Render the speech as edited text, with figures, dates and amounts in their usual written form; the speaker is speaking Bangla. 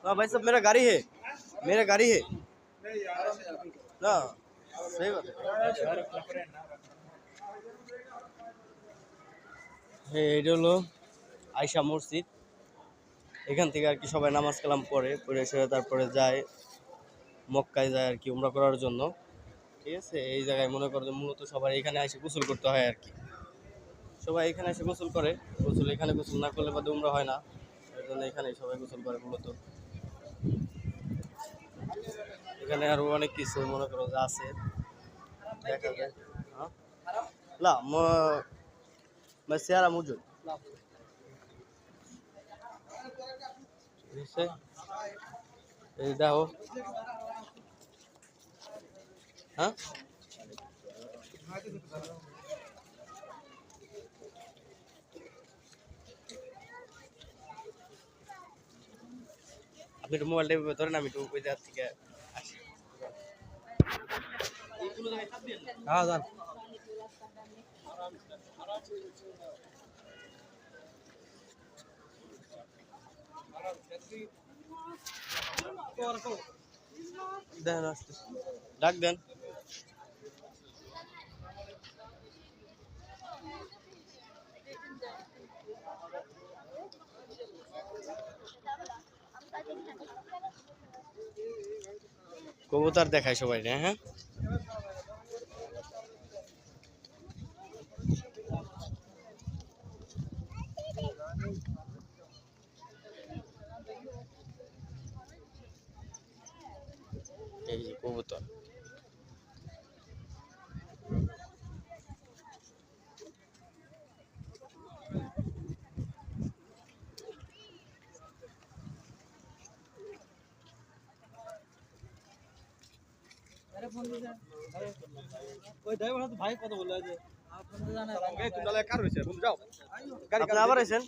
हाँ भाई साहब मेरा गाड़ी है ना सही बात है এটা হলো আয়শা মসজিদ এখান থেকে আর কি সবাই নামাজ কালাম পড়ে এসে তারপরে যায় মক্কায় যায় আর কি উমরা করার জন্য ঠিক আছে এই জায়গায় মনে করো মূলত সবাই এখানে এসে গোসল করতে হয় আর কি সবাই এখানে এসে গোসল করে এখানে গোসল না করলে বাদে উমরা হয় না এর জন্য এখানে সবাই গোসল করে মূলত এখানে আরো অনেক কিছু মনে করো যে আছে দেখা যায় হ্যাঁ لا ما السيارة موجود ده اهو ها আপনি একটু মোবাইলটা ধরেন আমি একটু ওই জায়গা থেকে আসি হ্যাঁ যান দেন আসতে ডাক দেন কবুতর দেখায় সবাই হ্যাঁ এই যে কবুতর ভাই কত বললো যে আপনি আবার আছেন